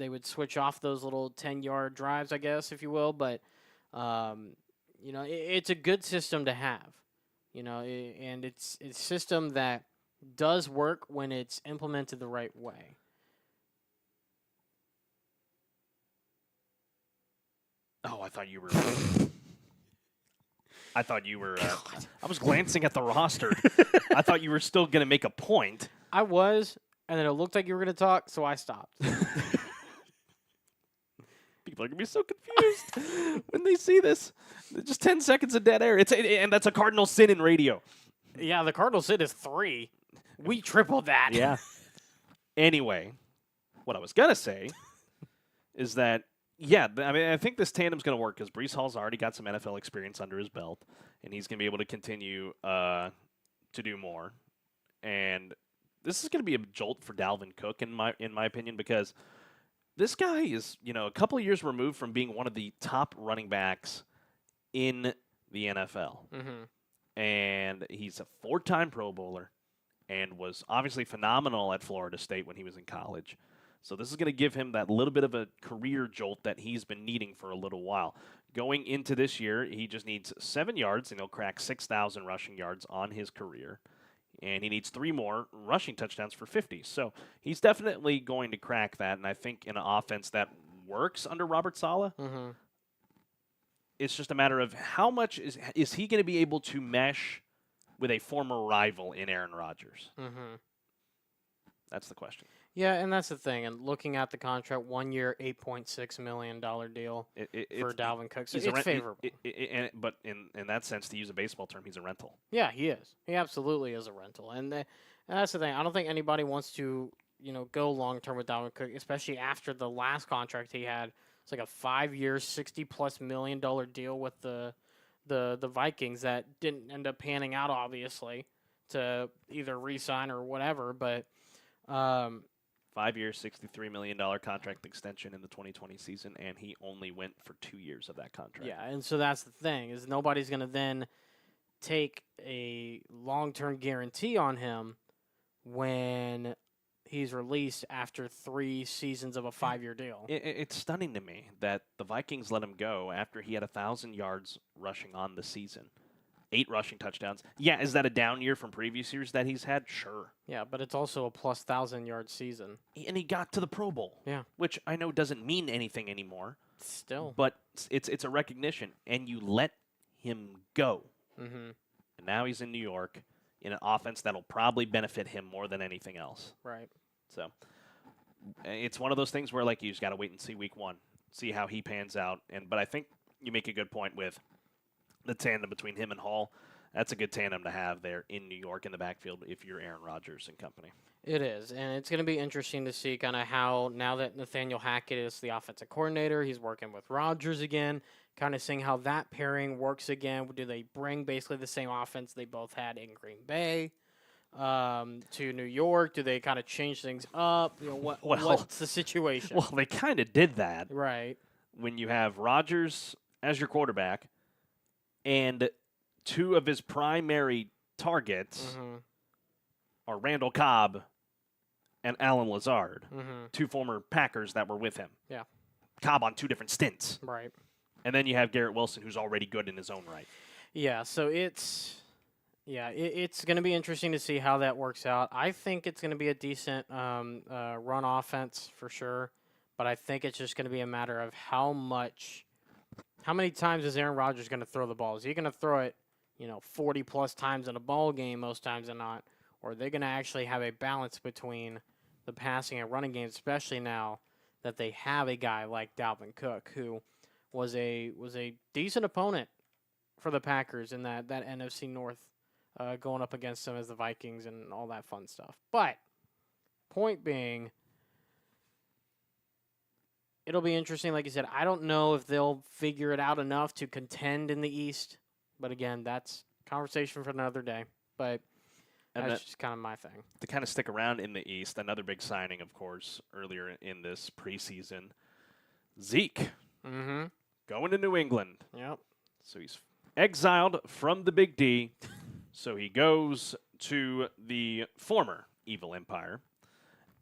would switch off those little 10-yard drives, I guess, if you will. But, it's a good system to have, and it's a system that does work when it's implemented the right way. Oh, I thought you were. I was glancing at the roster. I thought you were still going to make a point. I was, and then it looked like you were going to talk, so I stopped. People are going to be so confused when they see this. Just 10 seconds of dead air. And that's a cardinal sin in radio. Yeah, the cardinal sin is 3. We tripled that. Yeah. Anyway, what I was going to say is that, I think this tandem's going to work because Breece Hall's already got some NFL experience under his belt, and he's going to be able to continue to do more. And this is going to be a jolt for Dalvin Cook, in my opinion, because this guy is, a couple of years removed from being one of the top running backs in the NFL. Mm-hmm. And he's a 4-time Pro Bowler and was obviously phenomenal at Florida State when he was in college. So this is going to give him that little bit of a career jolt that he's been needing for a little while. Going into this year, he just needs 7 yards, and he'll crack 6,000 rushing yards on his career. And he needs 3 more rushing touchdowns for 50. So he's definitely going to crack that, and I think in an offense that works under Robert Saleh, it's just a matter of how much is he going to be able to mesh with a former rival in Aaron Rodgers? Mm-hmm. That's the question. Yeah, and that's the thing. And looking at the contract, 1 year, $8.6 million deal for Dalvin Cook. So it's favorable. But in that sense, to use a baseball term, he's a rental. Yeah, he is. He absolutely is a rental. And that's the thing. I don't think anybody wants to, go long-term with Dalvin Cook, especially after the last contract he had. It's like a 5-year, $60+ million deal with the Vikings that didn't end up panning out, obviously, to either re-sign or whatever. But 5-year, $63 million contract extension in the 2020 season, and he only went for 2 years of that contract. Yeah, and so that's the thing, is nobody's going to then take a long-term guarantee on him when he's released after 3 seasons of a 5-year deal. It's stunning to me that the Vikings let him go after he had 1,000 yards rushing on the season. 8 rushing touchdowns. Yeah, is that a down year from previous years that he's had? Sure. Yeah, but it's also a plus 1,000-yard season. And he got to the Pro Bowl. Yeah. Which I know doesn't mean anything anymore. Still. But it's a recognition. And you let him go. Mm-hmm. And now he's in New York in an offense that'll probably benefit him more than anything else. Right. So it's one of those things where, like, you just got to wait and see week 1. See how he pans out. But I think you make a good point with the tandem between him and Hall. That's a good tandem to have there in New York in the backfield if you're Aaron Rodgers and company. It is, and it's going to be interesting to see kind of how, now that Nathaniel Hackett is the offensive coordinator, he's working with Rodgers again, kind of seeing how that pairing works again. Do they bring basically the same offense they both had in Green Bay to New York? Do they kind of change things up? What's the situation? Well, they kind of did that. Right. When you have Rodgers as your quarterback, and 2 of his primary targets are Randall Cobb and Alan Lazard, 2 former Packers that were with him. Yeah. Cobb on 2 different stints. Right. And then you have Garrett Wilson, who's already good in his own right. Yeah, so it's going to be interesting to see how that works out. I think it's going to be a decent run offense for sure. but I think it's just going to be a matter of how many times is Aaron Rodgers going to throw the ball? Is he going to throw it, 40-plus times in a ball game most times than not? Or are they going to actually have a balance between the passing and running game, especially now that they have a guy like Dalvin Cook, who was a decent opponent for the Packers in that NFC North, going up against them as the Vikings and all that fun stuff. But point being, it'll be interesting. Like you said, I don't know if they'll figure it out enough to contend in the East. But again, that's conversation for another day. But that's just kind of my thing. To kind of stick around in the East, another big signing, of course, earlier in this preseason, Zeke. Mm-hmm. Going to New England. Yep. So he's exiled from the Big D. So he goes to the former Evil Empire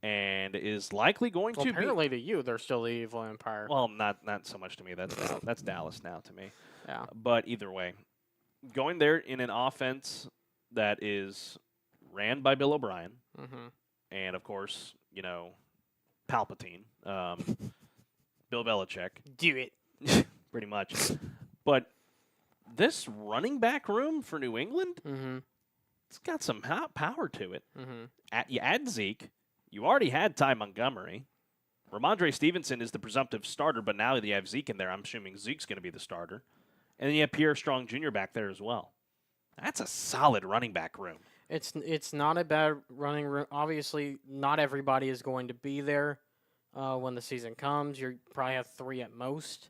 and is likely going to apparently to you, they're still the Evil Empire. Well, not so much to me. That's Dallas now to me. Yeah. But either way, going there in an offense that is ran by Bill O'Brien, and of course, Palpatine, Bill Belichick. Do it. Pretty much. But this running back room for New England, it's got some power to it. You add Zeke. You already had Ty Montgomery. Ramondre Stevenson is the presumptive starter, but now that you have Zeke in there, I'm assuming Zeke's going to be the starter. And then you have Pierre Strong Jr. back there as well. That's a solid running back room. It's not a bad running room. Obviously, not everybody is going to be there when the season comes. You probably have 3 at most.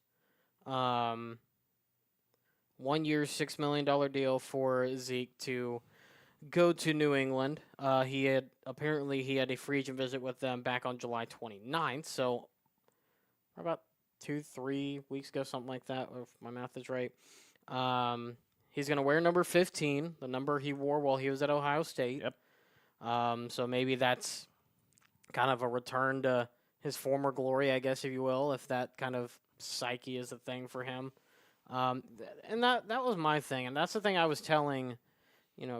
1 year, $6 million deal for Zeke to go to New England. He had a free agent visit with them back on July 29th. So about 2-3 weeks ago, something like that, if my math is right. He's going to wear number 15, the number he wore while he was at Ohio State. Yep. So maybe that's kind of a return to his former glory, I guess, if you will, if that kind of psyche is a thing for him. And that was my thing, and that's the thing I was telling,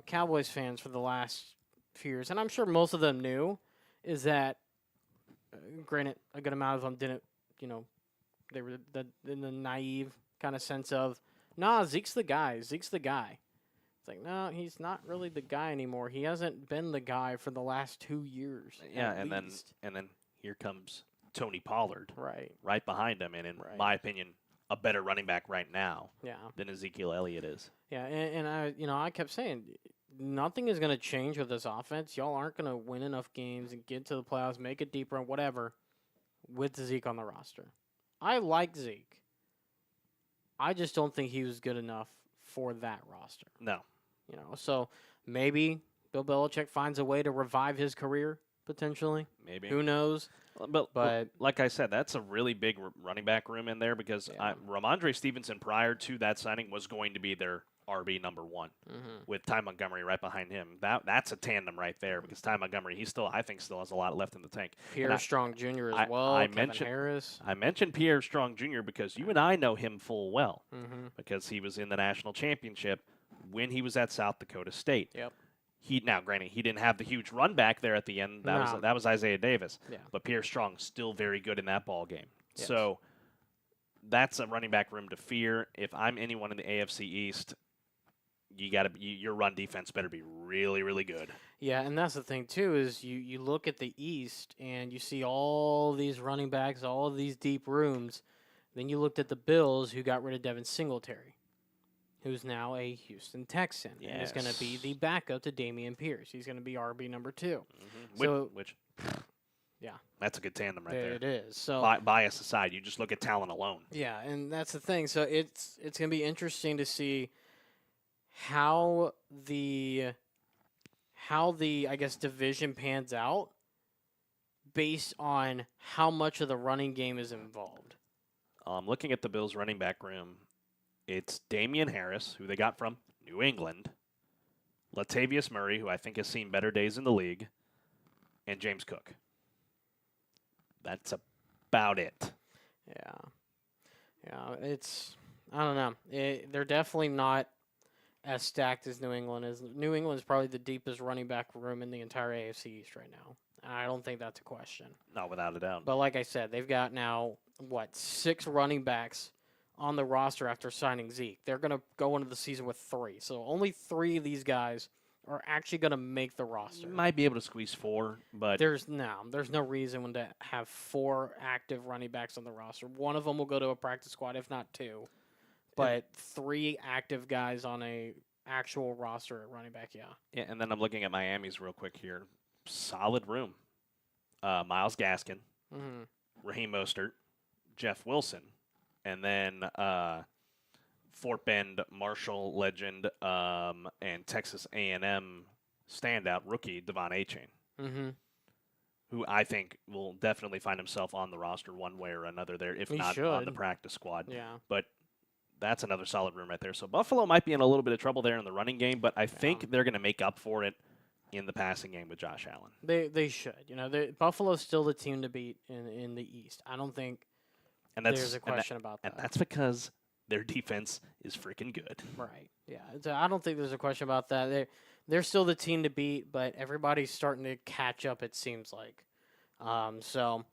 Cowboys fans for the last few years, and I'm sure most of them knew, is that, granted, a good amount of them didn't, they were in the naive kind of sense of, nah, Zeke's the guy. Zeke's the guy. It's like, no, he's not really the guy anymore. He hasn't been the guy for the last 2 years. Yeah, and then here comes Tony Pollard, right behind him, and in my opinion, a better running back right now, than Ezekiel Elliott is. Yeah, and I kept saying, nothing is going to change with this offense. Y'all aren't going to win enough games and get to the playoffs, make it deeper, and whatever, with Zeke on the roster. I like Zeke. I just don't think he was good enough for that roster. No. So maybe Bill Belichick finds a way to revive his career, potentially. Maybe. Who knows? But like I said, that's a really big running back room in there because Ramondre Stevenson, prior to that signing, was going to be their RB number 1 with Ty Montgomery right behind him. That's a tandem right there because Ty Montgomery, I think still has a lot left in the tank. Pierre Strong Jr. as well, Kevin Harris. I mentioned Pierre Strong Jr. because you and I know him full well because he was in the national championship when he was at South Dakota State. Yep. Granted, he didn't have the huge run back there at the end. That was Isaiah Davis. Yeah. But Pierre Strong still very good in that ball game. Yes. So that's a running back room to fear. If I'm anyone in the AFC East, your run defense better be really, really good. Yeah, and that's the thing too is you look at the East and you see all these running backs, all of these deep rooms. Then you looked at the Bills, who got rid of Devin Singletary, who's now a Houston Texan. Yes. And is going to be the backup to Dameon Pierce. He's going to be RB number 2. So, yeah, that's a good tandem right there. It is. So bias aside, you just look at talent alone. Yeah, and that's the thing. So it's going to be interesting to see how the I guess division pans out based on how much of the running game is involved. Looking at the Bills running back room, it's Damian Harris, who they got from New England, Latavius Murray, who I think has seen better days in the league, and James Cook. That's about it. Yeah, I don't know. They're definitely not as stacked as New England is. New England is probably the deepest running back room in the entire AFC East right now. I don't think that's a question. Not without a doubt. But like I said, they've got now, 6 running backs on the roster after signing Zeke. They're going to go into the season with 3. So only 3 of these guys are actually going to make the roster. You might be able to squeeze 4, but There's no reason to have 4 active running backs on the roster. One of them will go to a practice squad, if not 2. But 3 active guys on a actual roster at running back, yeah. And then I'm looking at Miami's real quick here. Solid room. Myles Gaskin, Raheem Mostert, Jeff Wilson, and then Fort Bend Marshall legend and Texas A&M standout rookie Devon Achane, who I think will definitely find himself on the roster one way or another there, if He not should. on the practice squad. Yeah. But that's another solid room right there. So Buffalo might be in a little bit of trouble there in the running game, but I think they're going to make up for it in the passing game with Josh Allen. They should. Buffalo's still the team to beat in the East. I don't think there's a question about that. And that's because their defense is freaking good. Right. Yeah. I don't think there's a question about that. They're still the team to beat, but everybody's starting to catch up, it seems like. So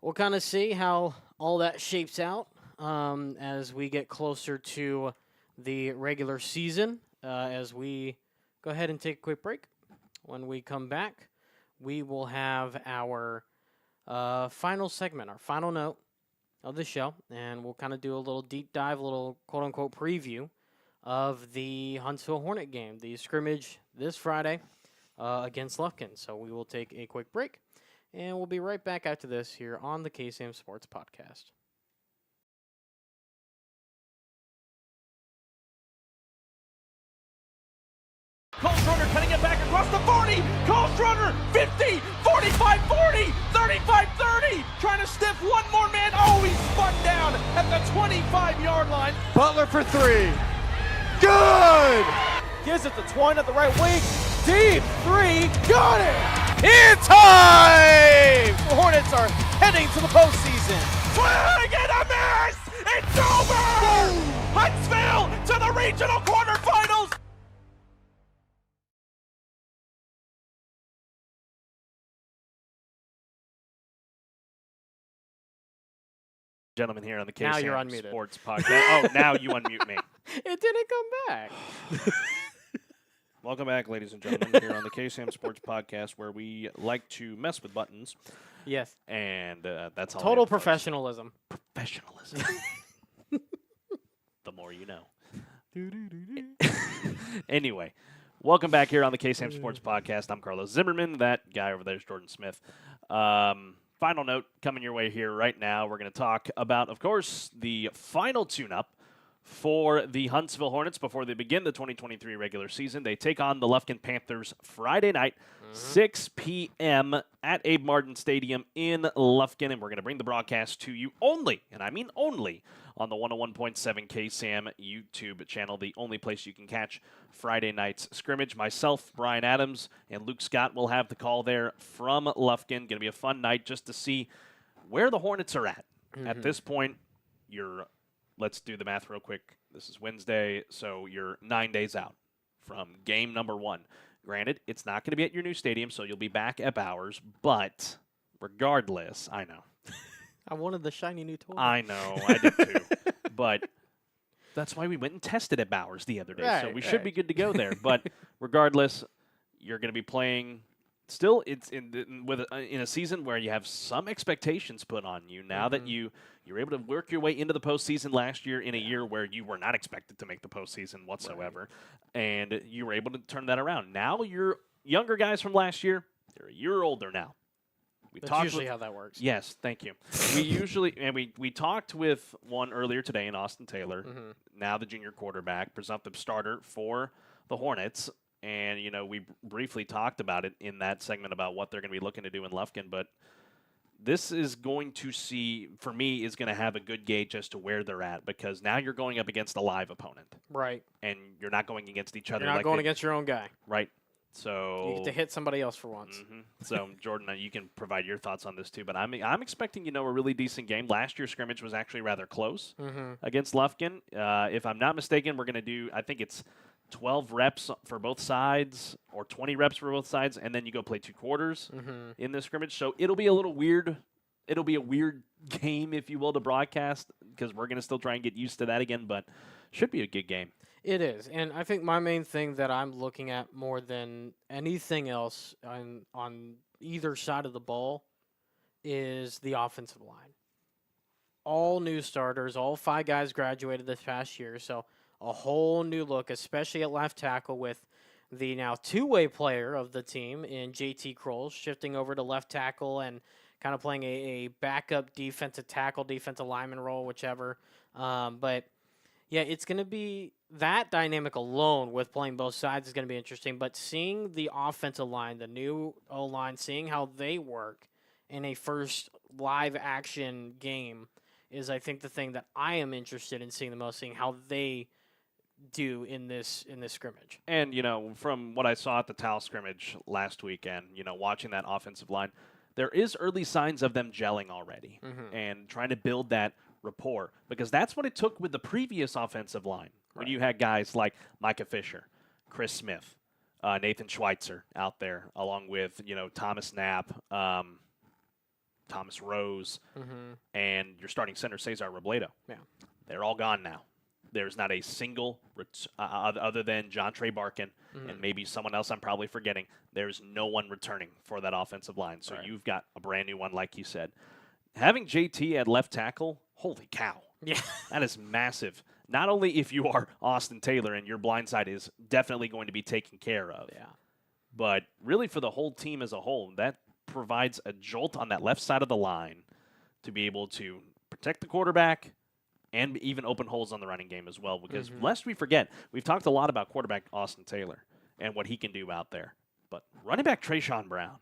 we'll kind of see how all that shapes out as we get closer to the regular season. As we go ahead and take a quick break. When we come back, we will have our final segment, our final note of the show, and we'll kind of do a little deep dive, a little quote-unquote preview of the Huntsville Hornet game, the scrimmage this Friday against Lufkin. So we will take a quick break, and we'll be right back after this here on the KSAM Sports Podcast. Cole Schroeder cutting it back across the 40. Cole Schroeder, 50, 45, 40, 35, 30. Trying to stiff one more man. Oh, he's spun down at the 25-yard line. Butler for 3. Good! Gives it to Twine at the right wing. Deep 3. Got it! In time! The Hornets are heading to the postseason. Swing and a miss! It's over! Huntsville to the regional quarterfinals! Gentlemen here on the Now KSAM you're unmuted. Sports Podcast. Oh, now you unmute me. It didn't come back. Welcome back, ladies and gentlemen, here on the KSAM Sports Podcast, where we like to mess with buttons, Yes. and that's all. Total I have, folks. professionalism. Professionalism. The more you know. Anyway, welcome back here on the KSAM Sports Podcast. I'm Carlos Zimmerman. That guy over there is Jordan Smith. Final note coming your way here right now. We're going to talk about, of course, the final tune-up for the Huntsville Hornets before they begin the 2023 regular season. They take on the Lufkin Panthers Friday night, 6 p.m. at Abe Martin Stadium in Lufkin, and we're going to bring the broadcast to you only, and I mean only, on the 101.7 KSAM YouTube channel, the only place you can catch Friday night's scrimmage. Myself, Brian Adams, and Luke Scott will have the call there from Lufkin. Going to be a fun night just to see where the Hornets are at. At this point, let's do the math real quick. This is Wednesday, so you're 9 days out from game number 1. Granted, it's not going to be at your new stadium, so you'll be back at Bowers, but regardless, I know. I wanted the shiny new toy. I know, I did too. But that's why we went and tested at Bowers the other day, so we should be good to go there. But regardless, you're going to be playing. Still, it's in a season where you have some expectations put on you. Now that you're able to work your way into the postseason last year in a year where you were not expected to make the postseason whatsoever, and you were able to turn that around. Now your younger guys from last year, they're a year older now. That's usually how that works. Yes, thank you. We talked with one earlier today in Austin Taylor, now the junior quarterback, presumptive starter for the Hornets. And, we briefly talked about it in that segment about what they're going to be looking to do in Lufkin. But this is going to for me, is going to have a good gauge as to where they're at, because now you're going up against a live opponent. Right. And you're not going against each other. You're not going against your own guy. Right. So you get to hit somebody else for once. So, Jordan, you can provide your thoughts on this too. But I'm expecting, a really decent game. Last year's scrimmage was actually rather close against Lufkin. If I'm not mistaken, we're going to do, I think it's 12 reps for both sides or 20 reps for both sides, and then you go play 2 quarters in this scrimmage. So it'll be a little weird. It'll be a weird game, if you will, to broadcast because we're going to still try and get used to that again, but should be a good game. It is, and I think my main thing that I'm looking at more than anything else on either side of the ball is the offensive line. All new starters, all 5 guys graduated this past year, so a whole new look, especially at left tackle with the now 2-way player of the team in JT Kroll shifting over to left tackle and kind of playing a backup defensive tackle, defensive lineman role, whichever. But, yeah, it's going to be that dynamic alone with playing both sides is going to be interesting. But seeing the offensive line, the new O-line, seeing how they work in a first live action game is, I think, the thing that I am interested in seeing the most, seeing how they do in this scrimmage. And, from what I saw at the Towel scrimmage last weekend, watching that offensive line, there is early signs of them gelling already and trying to build that rapport because that's what it took with the previous offensive line when you had guys like Micah Fisher, Chris Smith, Nathan Schweitzer out there along with, Thomas Knapp, Thomas Rose, and your starting center, Cesar Robledo. Yeah. They're all gone now. There's not a single, other than John Trey Barkin and maybe someone else I'm probably forgetting, there's no one returning for that offensive line. So you've got a brand new one, like you said. Having JT at left tackle, holy cow. Yeah. That is massive. Not only if you are Austin Taylor and your blind side is definitely going to be taken care of, but really for the whole team as a whole, that provides a jolt on that left side of the line to be able to protect the quarterback and even open holes on the running game as well. Because lest we forget, we've talked a lot about quarterback Austin Taylor and what he can do out there. But running back Trayshawn Brown,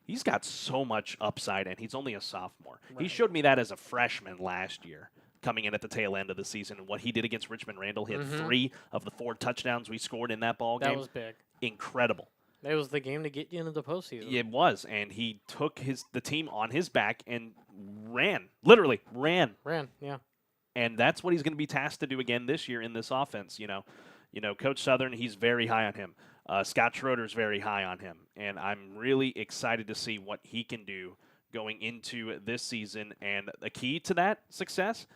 he's got so much upside, and he's only a sophomore. Right. He showed me that as a freshman last year, coming in at the tail end of the season, and what he did against Richmond Randall. He had 3 of the 4 touchdowns we scored in that ball game. That was big. Incredible. It was the game to get you into the postseason. It was, and he took the team on his back and literally ran. Yeah. And that's what he's going to be tasked to do again this year in this offense. Coach Southern, he's very high on him. Scott Schroeder's very high on him, and I'm really excited to see what he can do going into this season. And the key to that success,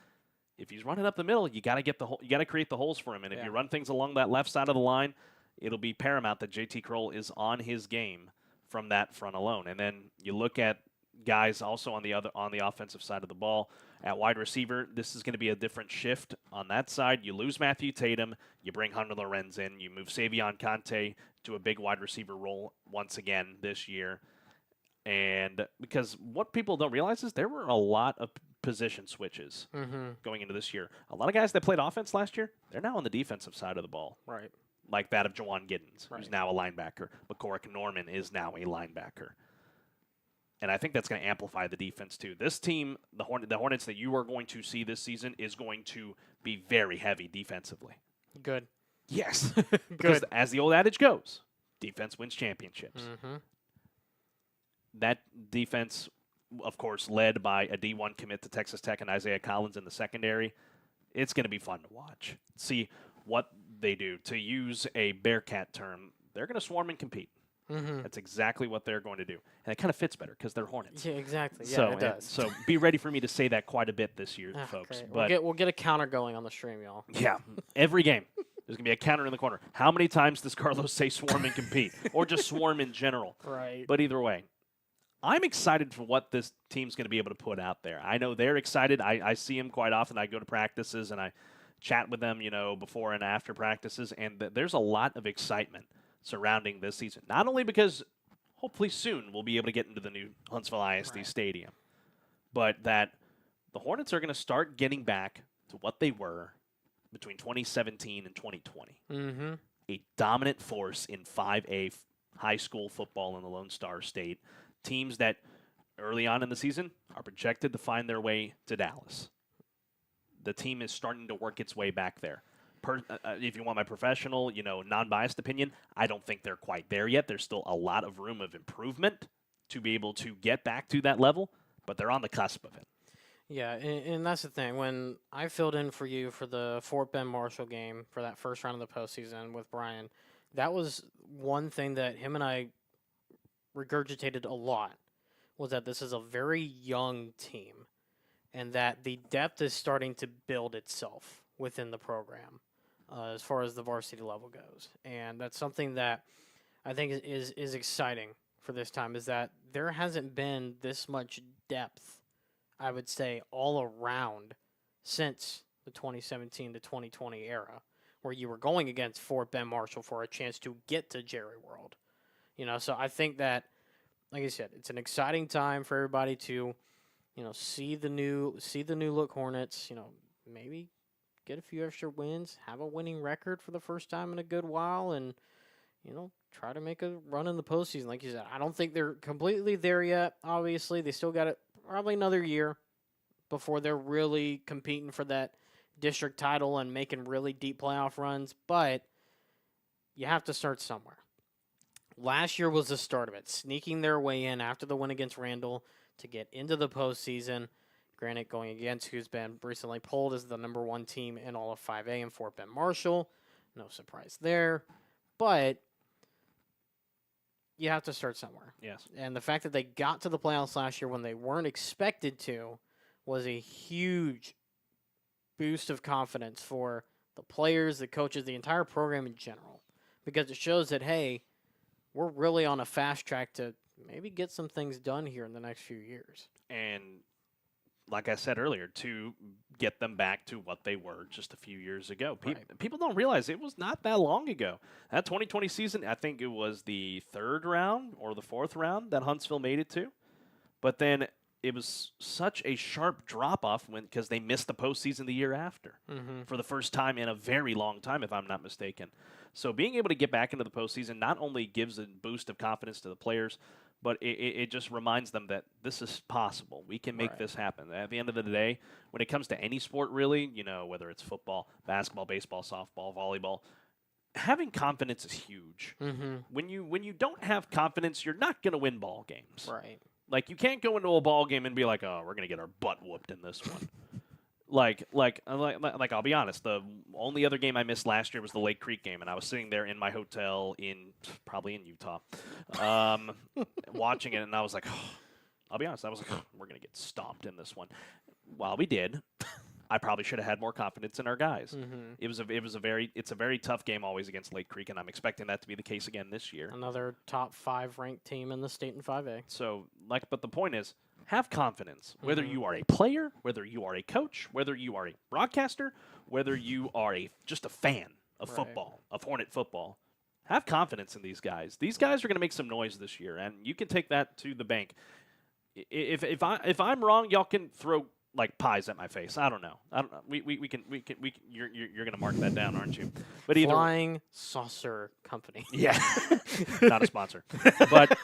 if he's running up the middle, you got to create the holes for him. And if you run things along that left side of the line, it'll be paramount that JT Kroll is on his game from that front alone. And then you look at guys also on the offensive side of the ball. At wide receiver, this is going to be a different shift on that side. You lose Matthew Tatum, you bring Hunter Lorenz in, you move Savion Conte to a big wide receiver role once again this year. And because what people don't realize is there were a lot of position switches going into this year. A lot of guys that played offense last year, they're now on the defensive side of the ball. Right. Like that of Jawan Giddens, who's now a linebacker. McCorrick Norman is now a linebacker. And I think that's going to amplify the defense, too. This team, the Hornets that you are going to see this season, is going to be very heavy defensively. Good. Yes. Because as the old adage goes, defense wins championships. That defense, of course, led by a D1 commit to Texas Tech and Isaiah Collins in the secondary. It's going to be fun to watch. See what they do. To use a Bearcat term, they're going to swarm and compete. That's exactly what they're going to do. And it kind of fits better because they're Hornets. Yeah, exactly. Yeah, so, it does. So be ready for me to say that quite a bit this year, folks. But we'll get a counter going on the stream, y'all. Yeah, every game. There's going to be a counter in the corner. How many times does Carlos say swarm and compete? Or just swarm in general? Right. But either way, I'm excited for what this team's going to be able to put out there. I know they're excited. I see them quite often. I go to practices and I chat with them, before and after practices. And there's a lot of excitement surrounding this season. Not only because hopefully soon we'll be able to get into the new Huntsville ISD Stadium, but that the Hornets are going to start getting back to what they were between 2017 and 2020. A dominant force in 5A high school football in the Lone Star State. Teams that early on in the season are projected to find their way to Dallas. The team is starting to work its way back there. If you want my professional, non-biased opinion, I don't think they're quite there yet. There's still a lot of room of improvement to be able to get back to that level, but they're on the cusp of it. Yeah, and that's the thing. When I filled in for you for the Fort Bend Marshall game for that first round of the postseason with Brian, that was one thing that him and I regurgitated a lot, was that this is a very young team and that the depth is starting to build itself within the program as far as the varsity level goes. And that's something that I think is exciting for this time, is that there hasn't been this much depth, I would say, all around since the 2017 to 2020 era, where you were going against Fort Bend Marshall for a chance to get to Jerry World. So I think that, like I said, it's an exciting time for everybody to, see the new look Hornets, maybe get a few extra wins, have a winning record for the first time in a good while, and, try to make a run in the postseason. Like you said, I don't think they're completely there yet. Obviously, they still got it probably another year before they're really competing for that district title and making really deep playoff runs, but you have to start somewhere. Last year was the start of it, sneaking their way in after the win against Randall to get into the postseason. Granted, going against who's been recently polled as the number 1 team in all of 5A in Fort Bend Marshall. No surprise there. But you have to start somewhere. Yes. And the fact that they got to the playoffs last year when they weren't expected to was a huge boost of confidence for the players, the coaches, the entire program in general. Because it shows that, hey, we're really on a fast track to maybe get some things done here in the next few years. And like I said earlier, to get them back to what they were just a few years ago. People don't realize it was not that long ago. That 2020 season, I think it was the 3rd round or the 4th round that Huntsville made it to. But then it was such a sharp drop-off because they missed the postseason the year after for the first time in a very long time, if I'm not mistaken. So being able to get back into the postseason not only gives a boost of confidence to the players, but it just reminds them that this is possible. We can make this happen. At the end of the day, when it comes to any sport, really, whether it's football, basketball, baseball, softball, volleyball, having confidence is huge. When you don't have confidence, you're not going to win ball games. Right. Like, you can't go into a ball game and be like, oh, we're going to get our butt whooped in this one. Like, I'll be honest. The only other game I missed last year was the Lake Creek game, and I was sitting there in my hotel probably in Utah, watching it, and I was like, oh, I'll be honest. I was like, oh, we're going to get stomped in this one. While we did, I probably should have had more confidence in our guys. It's a very tough game always against Lake Creek, and I'm expecting that to be the case again this year. Another top 5 ranked team in the state in 5A. So, but the point is, have confidence. Whether you are a player, whether you are a coach, whether you are a broadcaster, whether you are just a fan of football, of Hornet football, have confidence in these guys. These guys are going to make some noise this year, and you can take that to the bank. If I'm wrong, y'all can throw like pies at my face. I don't know. We can. You're going to mark that down, aren't you? But either Flying Saucer Company. Yeah, not a sponsor, but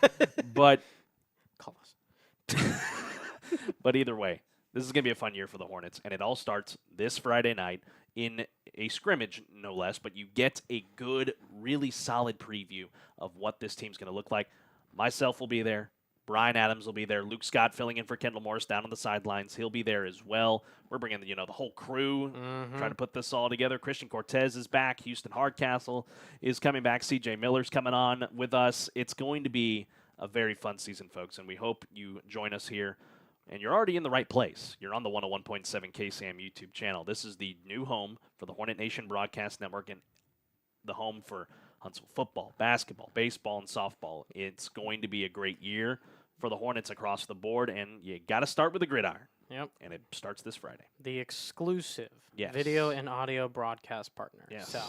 Call us. But either way, this is going to be a fun year for the Hornets, and it all starts this Friday night in a scrimmage, no less, but you get a good, really solid preview of what this team's going to look like. Myself will be there. Brian Adams will be there. Luke Scott filling in for Kendall Morris down on the sidelines. He'll be there as well. We're bringing the whole crew, trying to put this all together. Christian Cortez is back. Houston Hardcastle is coming back. CJ Miller's coming on with us. It's going to be a very fun season, folks, and we hope you join us here. And you're already in the right place. You're on the 101.7 KSAM YouTube channel. This is the new home for the Hornet Nation Broadcast Network and the home for Huntsville football, basketball, baseball, and softball. It's going to be a great year for the Hornets across the board, and you got to start with the gridiron. Yep. And it starts this Friday. The exclusive Yes. video and audio broadcast partner. Yes. So,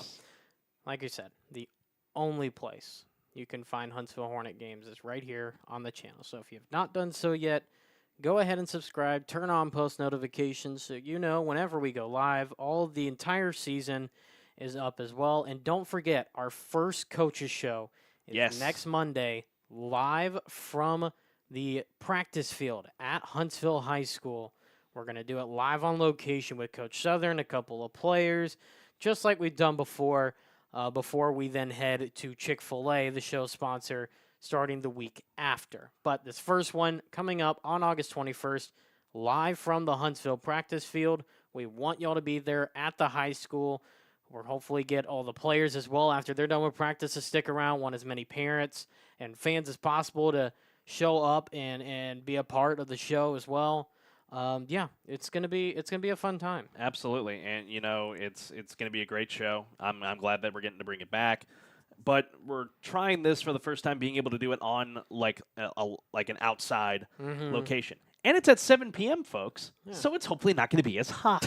like you said, the only place you can find Huntsville Hornet games is right here on the channel. So if you have not done so yet, go ahead and subscribe. Turn on post notifications so you know whenever we go live. All of the entire season is up as well. And don't forget, our first coaches show is next Monday, live from the practice field at Huntsville High School. We're going to do it live on location with Coach Southern, a couple of players, just like we've done before we then head to Chick-fil-A, the show sponsor, starting the week after. But this first one coming up on August 21st, live from the Huntsville practice field. We want y'all to be there at the high school. We'll hopefully get all the players as well after they're done with practice to stick around. Want as many parents and fans as possible to show up and be a part of the show as well. Yeah, it's gonna be a fun time. Absolutely, and it's gonna be a great show. I'm glad that we're getting to bring it back, but we're trying this for the first time, being able to do it on like an outside location, and it's at 7 p.m., folks. Yeah. So it's hopefully not going to be as hot.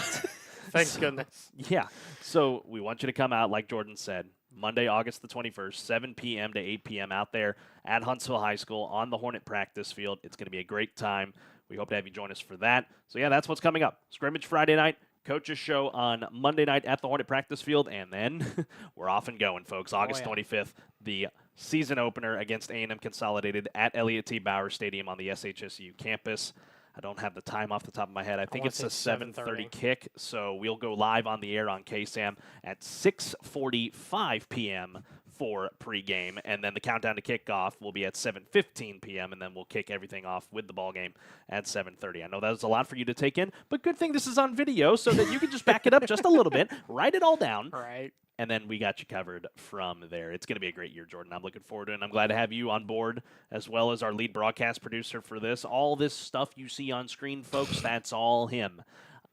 Thank goodness. Yeah. So we want you to come out, like Jordan said, Monday, August the 21st, 7 p.m. to 8 p.m. out there at Huntsville High School on the Hornet practice field. It's going to be a great time. We hope to have you join us for that. So, yeah, that's what's coming up. Scrimmage Friday night, coach's show on Monday night at the Hornet practice field, and then we're off and going, folks. August 25th, the season opener against A&M Consolidated at Elliott T. Bauer Stadium on the SHSU campus. I don't have the time off the top of my head. I think it's a 7:30 kick, so we'll go live on the air on KSAM at 6:45 p.m. for pregame, and then the countdown to kickoff will be at 7:15 p.m., and then we'll kick everything off with the ball game at 7:30. I know that was a lot for you to take in, but good thing this is on video so that you can just back it up just a little bit, write it all down, right? And then we got you covered from there. It's going to be a great year, Jordan. I'm looking forward to it, and I'm glad to have you on board, as well as our lead broadcast producer for this. All this stuff you see on screen, folks, that's all him.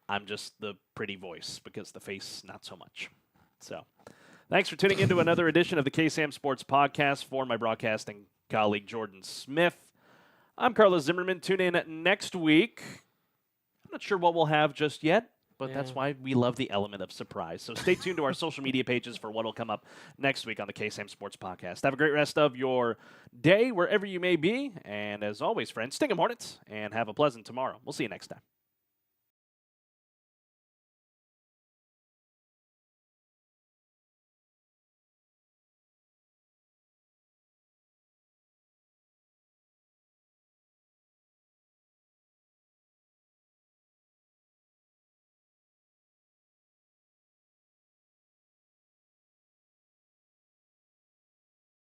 I'm just the pretty voice, because the face, not so much. So, thanks for tuning in to another edition of the KSAM Sports Podcast. For my broadcasting colleague, Jordan Smith, I'm Carlos Zimmerman. Tune in next week. I'm not sure what we'll have just yet, but that's why we love the element of surprise. So stay tuned to our social media pages for what will come up next week on the KSAM Sports Podcast. Have a great rest of your day, wherever you may be. And as always, friends, sting 'em Hornets, and have a pleasant tomorrow. We'll see you next time.